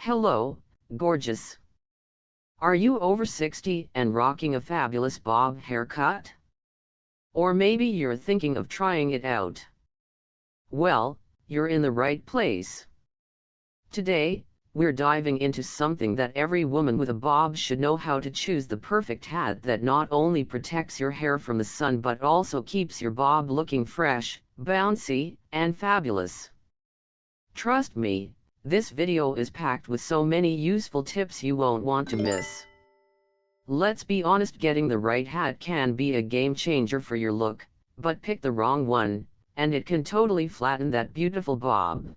Hello, gorgeous. Are you over 60 and rocking a fabulous bob haircut? Or maybe you're thinking of trying it out. Well, you're in the right place. Today, we're diving into something that every woman with a bob should know: how to choose the perfect hat that not only protects your hair from the sun but also keeps your bob looking fresh, bouncy, and fabulous. Trust me, this video is packed with so many useful tips you won't want to miss. Let's be honest, getting the right hat can be a game changer for your look, but pick the wrong one, and it can totally flatten that beautiful bob.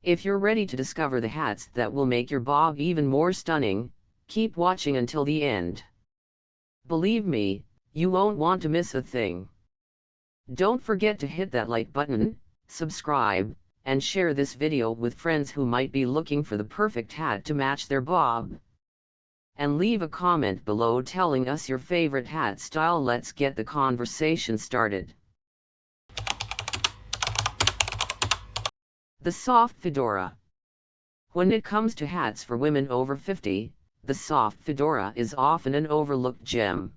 If you're ready to discover the hats that will make your bob even more stunning, keep watching until the end. Believe me, you won't want to miss a thing. Don't forget to hit that like button, subscribe, and share this video with friends who might be looking for the perfect hat to match their bob. And leave a comment below telling us your favorite hat style. Let's get the conversation started. The soft fedora. When it comes to hats for women over 50, the soft fedora is often an overlooked gem.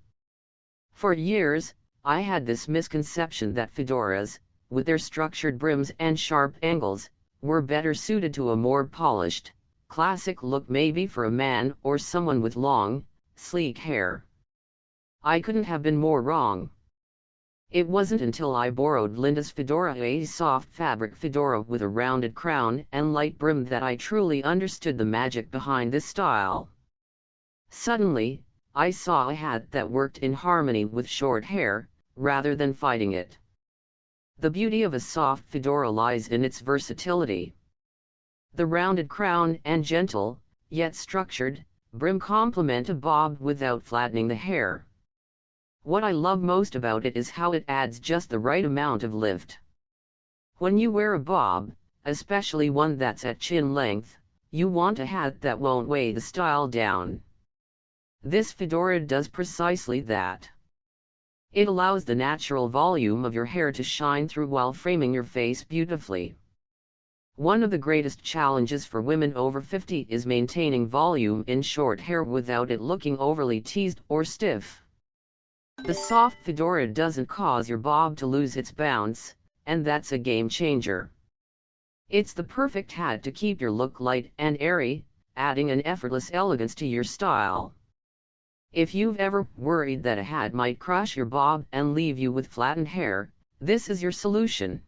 For years, I had this misconception that fedoras, with their structured brims and sharp angles, were better suited to a more polished, classic look, maybe for a man or someone with long, sleek hair. I couldn't have been more wrong. It wasn't until I borrowed Linda's fedora, a soft fabric fedora with a rounded crown and light brim, that I truly understood the magic behind this style. Suddenly, I saw a hat that worked in harmony with short hair, rather than fighting it. The beauty of a soft fedora lies in its versatility. The rounded crown and gentle, yet structured, brim complement a bob without flattening the hair. What I love most about it is how it adds just the right amount of lift. When you wear a bob, especially one that's at chin length, you want a hat that won't weigh the style down. This fedora does precisely that. It allows the natural volume of your hair to shine through while framing your face beautifully. One of the greatest challenges for women over 50 is maintaining volume in short hair without it looking overly teased or stiff. The soft fedora doesn't cause your bob to lose its bounce, and that's a game changer. It's the perfect hat to keep your look light and airy, adding an effortless elegance to your style. If you've ever worried that a hat might crush your bob and leave you with flattened hair, this is your solution.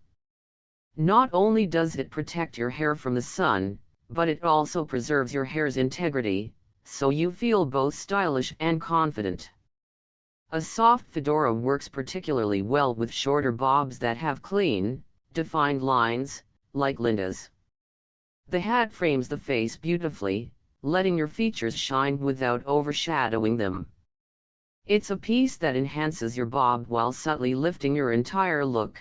Not only does it protect your hair from the sun, but it also preserves your hair's integrity, so you feel both stylish and confident. A soft fedora works particularly well with shorter bobs that have clean, defined lines, like Linda's. The hat frames the face beautifully, letting your features shine without overshadowing them. It's a piece that enhances your bob while subtly lifting your entire look.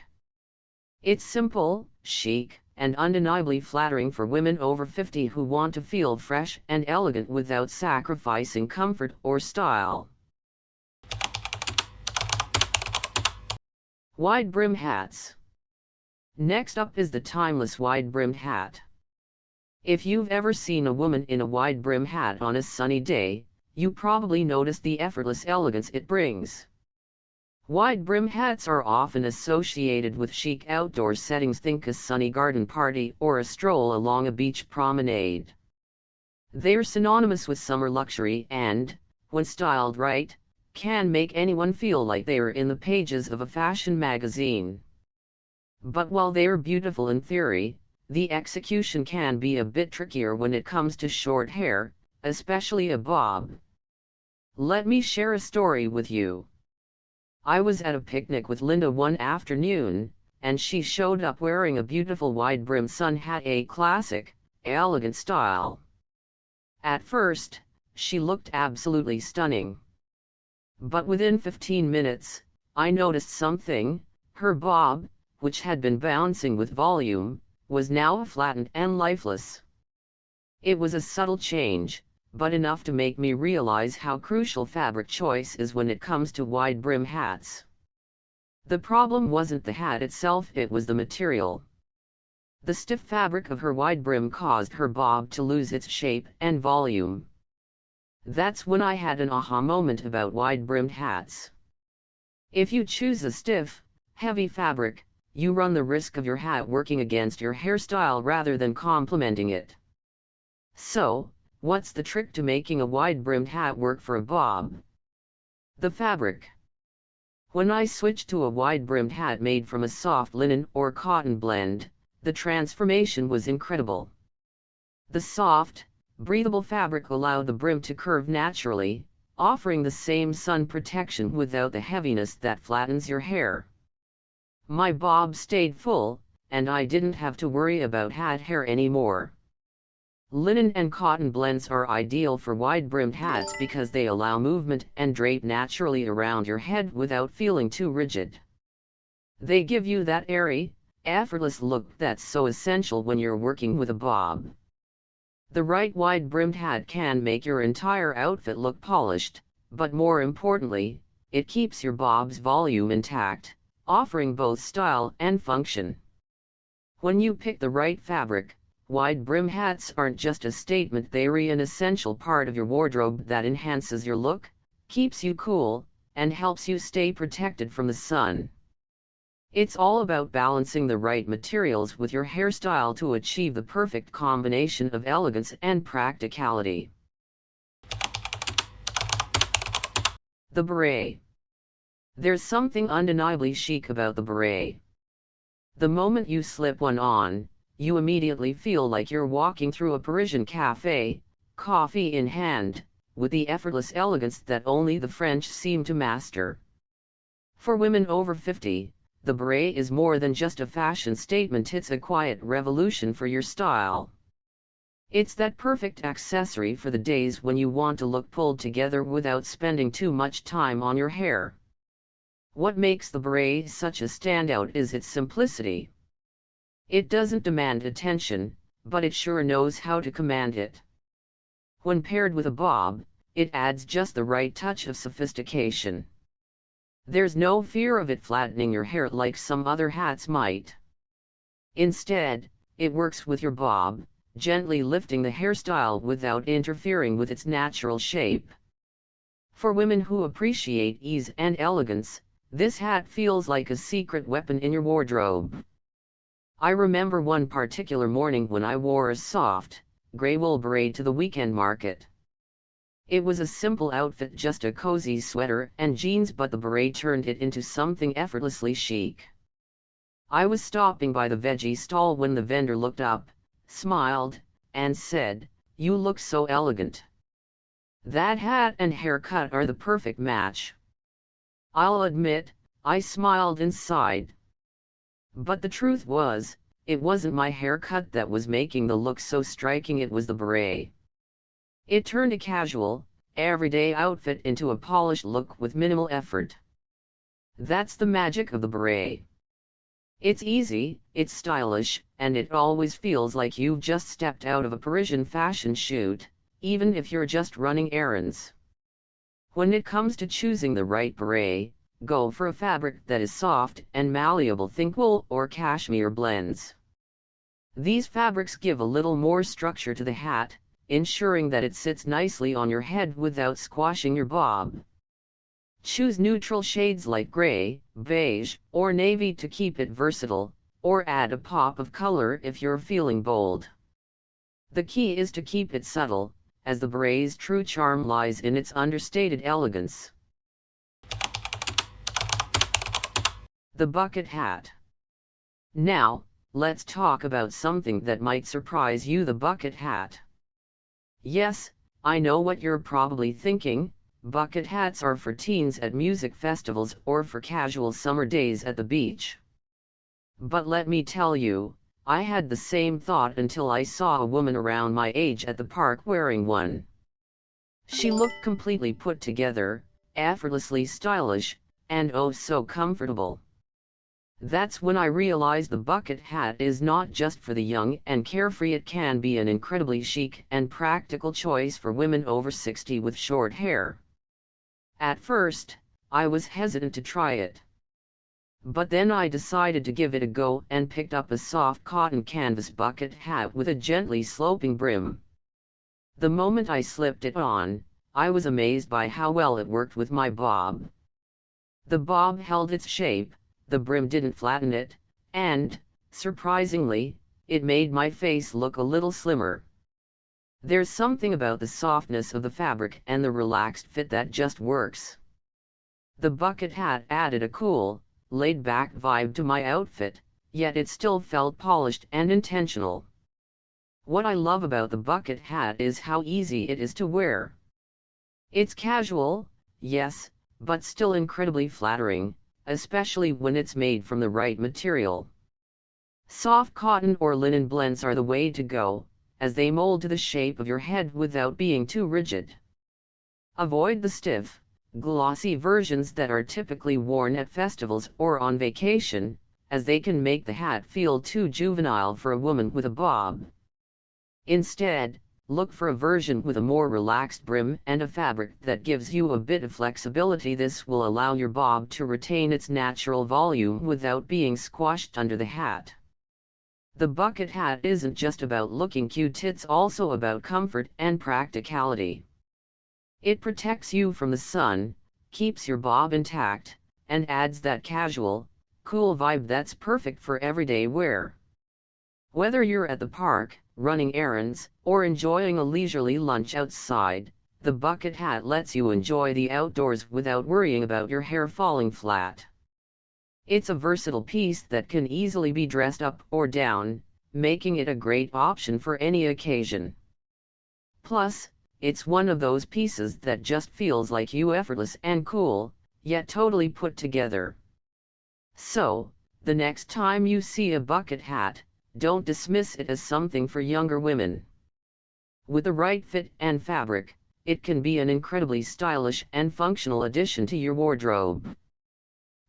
It's simple, chic, and undeniably flattering for women over 50 who want to feel fresh and elegant without sacrificing comfort or style. Wide brim hats. Next up is the timeless wide-brimmed hat. If you've ever seen a woman in a wide brim hat on a sunny day, you probably noticed the effortless elegance it brings. Wide brim hats are often associated with chic outdoor settings. Think a sunny garden party or a stroll along a beach promenade. They're synonymous with summer luxury and, when styled right, can make anyone feel like they're in the pages of a fashion magazine. But while they're beautiful in theory, the execution can be a bit trickier when it comes to short hair, especially a bob. Let me share a story with you. I was at a picnic with Linda one afternoon, and she showed up wearing a beautiful wide-brim sun hat, a classic, elegant style. At first, she looked absolutely stunning. But within 15 minutes, I noticed something: her bob, which had been bouncing with volume, was now flattened and lifeless. It was a subtle change, but enough to make me realize how crucial fabric choice is when it comes to wide brim hats. The problem wasn't the hat itself, it was the material. The stiff fabric of her wide brim caused her bob to lose its shape and volume. That's when I had an aha moment about wide-brimmed hats. If you choose a stiff, heavy fabric, you run the risk of your hat working against your hairstyle rather than complementing it. So, what's the trick to making a wide-brimmed hat work for a bob? The fabric. When I switched to a wide-brimmed hat made from a soft linen or cotton blend, the transformation was incredible. The soft, breathable fabric allowed the brim to curve naturally, offering the same sun protection without the heaviness that flattens your hair. My bob stayed full, and I didn't have to worry about hat hair anymore. Linen and cotton blends are ideal for wide-brimmed hats because they allow movement and drape naturally around your head without feeling too rigid. They give you that airy, effortless look that's so essential when you're working with a bob. The right wide-brimmed hat can make your entire outfit look polished, but more importantly, it keeps your bob's volume intact, offering both style and function. When you pick the right fabric, wide-brim hats aren't just a statement, they're an essential part of your wardrobe that enhances your look, keeps you cool, and helps you stay protected from the sun. It's all about balancing the right materials with your hairstyle to achieve the perfect combination of elegance and practicality. The beret. There's something undeniably chic about the beret. The moment you slip one on, you immediately feel like you're walking through a Parisian cafe, coffee in hand, with the effortless elegance that only the French seem to master. For women over 50, the beret is more than just a fashion statement, it's a quiet revolution for your style. It's that perfect accessory for the days when you want to look pulled together without spending too much time on your hair. What makes the beret such a standout is its simplicity. It doesn't demand attention, but it sure knows how to command it. When paired with a bob, it adds just the right touch of sophistication. There's no fear of it flattening your hair like some other hats might. Instead, it works with your bob, gently lifting the hairstyle without interfering with its natural shape. For women who appreciate ease and elegance, this hat feels like a secret weapon in your wardrobe. I remember one particular morning when I wore a soft, gray wool beret to the weekend market. It was a simple outfit, just a cozy sweater and jeans, but the beret turned it into something effortlessly chic. I was stopping by the veggie stall when the vendor looked up, smiled, and said, "You look so elegant. That hat and haircut are the perfect match." I'll admit, I smiled inside. But the truth was, it wasn't my haircut that was making the look so striking, it was the beret. It turned a casual, everyday outfit into a polished look with minimal effort. That's the magic of the beret. It's easy, it's stylish, and it always feels like you've just stepped out of a Parisian fashion shoot, even if you're just running errands. When it comes to choosing the right beret, go for a fabric that is soft and malleable. Think wool or cashmere blends. These fabrics give a little more structure to the hat, ensuring that it sits nicely on your head without squashing your bob. Choose neutral shades like gray, beige, or navy to keep it versatile, or add a pop of color if you're feeling bold. The key is to keep it subtle, as the beret's true charm lies in its understated elegance. The bucket hat. Now, let's talk about something that might surprise you: the bucket hat. Yes, I know what you're probably thinking. Bucket hats are for teens at music festivals or for casual summer days at the beach. But let me tell you, I had the same thought until I saw a woman around my age at the park wearing one. She looked completely put together, effortlessly stylish, and oh so comfortable. That's when I realized the bucket hat is not just for the young and carefree, it can be an incredibly chic and practical choice for women over 60 with short hair. At first, I was hesitant to try it. but then I decided to give it a go and picked up a soft cotton canvas bucket hat with a gently sloping brim. The moment I slipped it on, I was amazed by how well it worked with my bob. The bob held its shape, the brim didn't flatten it, and, surprisingly, it made my face look a little slimmer. There's something about the softness of the fabric and the relaxed fit that just works. The bucket hat added a cool, laid-back vibe to my outfit, yet it still felt polished and intentional. What I love about the bucket hat is how easy it is to wear. It's casual, yes, but still incredibly flattering, especially when it's made from the right material. Soft cotton or linen blends are the way to go, as they mold to the shape of your head without being too rigid. Avoid the stiff, glossy versions that are typically worn at festivals or on vacation, as they can make the hat feel too juvenile for a woman with a bob. Instead, look for a version with a more relaxed brim and a fabric that gives you a bit of flexibility. This will allow your bob to retain its natural volume without being squashed under the hat. The bucket hat isn't just about looking cute, it's also about comfort and practicality. It protects you from the sun, keeps your bob intact, and adds that casual, cool vibe that's perfect for everyday wear. Whether you're at the park, running errands, or enjoying a leisurely lunch outside, the bucket hat lets you enjoy the outdoors without worrying about your hair falling flat. It's a versatile piece that can easily be dressed up or down, making it a great option for any occasion. Plus, it's one of those pieces that just feels like you, effortless and cool, yet totally put together. So, the next time you see a bucket hat, don't dismiss it as something for younger women. With the right fit and fabric, it can be an incredibly stylish and functional addition to your wardrobe.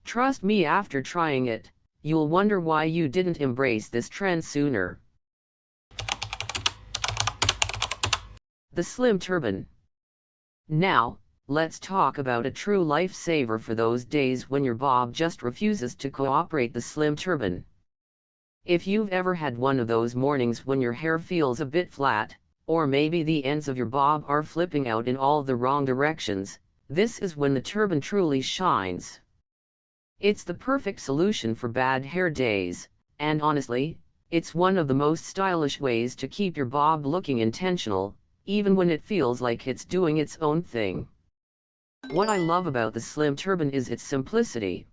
Trust me, after trying it, you'll wonder why you didn't embrace this trend sooner. The Slim Turban. Now, let's talk about a true lifesaver for those days when your bob just refuses to cooperate. The Slim Turban. If you've ever had one of those mornings when your hair feels a bit flat, or maybe the ends of your bob are flipping out in all the wrong directions, this is when the turban truly shines. It's the perfect solution for bad hair days, and honestly, it's one of the most stylish ways to keep your bob looking intentional, even when it feels like it's doing its own thing. What I love about the Slim Turban is its simplicity.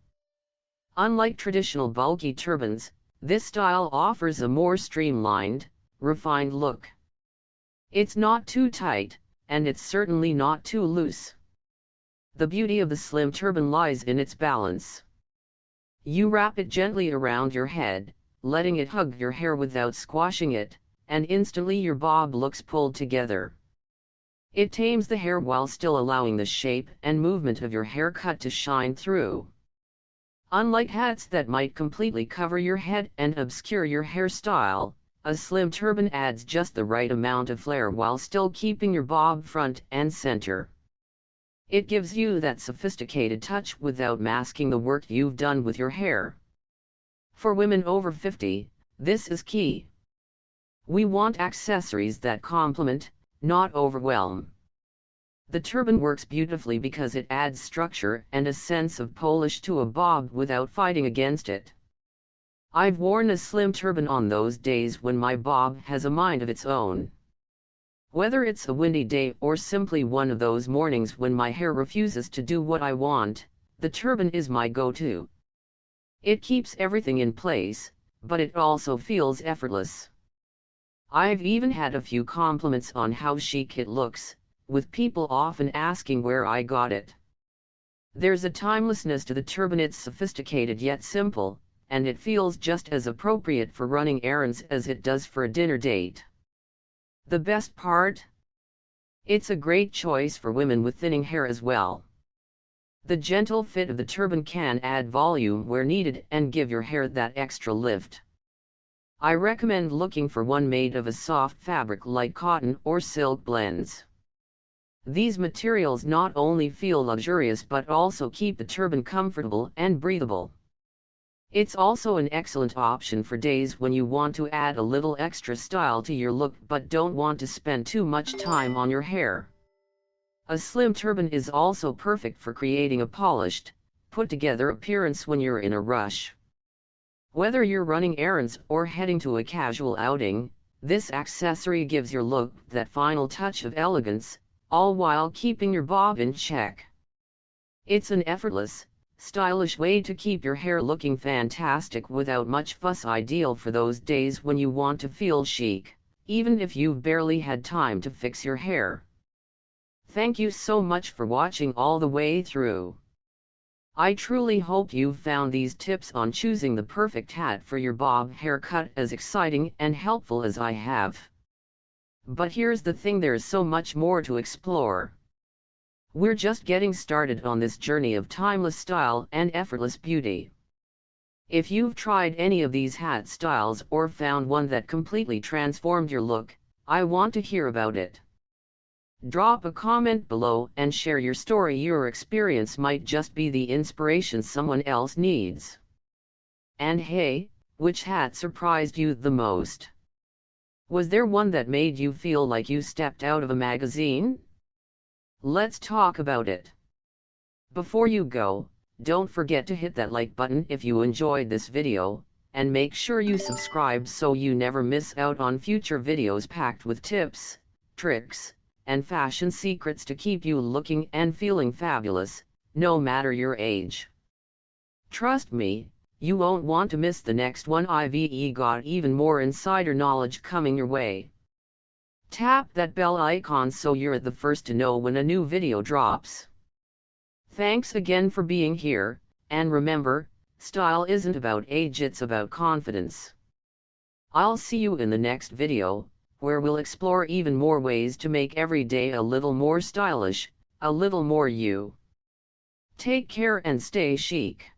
Unlike traditional bulky turbans, this style offers a more streamlined, refined look. It's not too tight, and it's certainly not too loose. The beauty of the Slim Turban lies in its balance. You wrap it gently around your head, letting it hug your hair without squashing it, and instantly your bob looks pulled together. It tames the hair while still allowing the shape and movement of your haircut to shine through. Unlike hats that might completely cover your head and obscure your hairstyle, a Slim Turban adds just the right amount of flair while still keeping your bob front and center. It gives you that sophisticated touch without masking the work you've done with your hair. For women over 50, this is key. We want accessories that complement, not overwhelm. The turban works beautifully because it adds structure and a sense of polish to a bob without fighting against it. I've worn a Slim Turban on those days when my bob has a mind of its own. Whether it's a windy day or simply one of those mornings when my hair refuses to do what I want, the turban is my go-to. It keeps everything in place, but it also feels effortless. I've even had a few compliments on how chic it looks, with people often asking where I got it. There's a timelessness to the turban. It's sophisticated yet simple, and it feels just as appropriate for running errands as it does for a dinner date. The best part? It's a great choice for women with thinning hair as well. The gentle fit of the turban can add volume where needed and give your hair that extra lift. I recommend looking for one made of a soft fabric like cotton or silk blends. These materials not only feel luxurious but also keep the turban comfortable and breathable. It's also an excellent option for days when you want to add a little extra style to your look but don't want to spend too much time on your hair. A slim turban is also perfect for creating a polished, put-together appearance when you're in a rush. Whether you're running errands or heading to a casual outing, this accessory gives your look that final touch of elegance, all while keeping your bob in check. It's an effortless, stylish way to keep your hair looking fantastic without much fuss, ideal for those days when you want to feel chic, even if you've barely had time to fix your hair. Thank you so much for watching all the way through. I truly hope you've found these tips on choosing the perfect hat for your bob haircut as exciting and helpful as I have. But here's the thing, there's so much more to explore. We're just getting started on this journey of timeless style and effortless beauty. If you've tried any of these hat styles or found one that completely transformed your look, I want to hear about it. Drop a comment below and share your story. Your experience might just be the inspiration someone else needs. And hey, which hat surprised you the most? Was there one that made you feel like you stepped out of a magazine? Let's talk about it. Before you go, don't forget to hit that like button if you enjoyed this video, and make sure you subscribe so you never miss out on future videos packed with tips, tricks, and fashion secrets to keep you looking and feeling fabulous, no matter your age. Trust me, you won't want to miss the next one. I've got even more insider knowledge coming your way. Tap that bell icon so you're the first to know when a new video drops. Thanks again for being here, and remember, style isn't about age, it's about confidence. I'll see you in the next video, where we'll explore even more ways to make every day a little more stylish, a little more you. Take care and stay chic.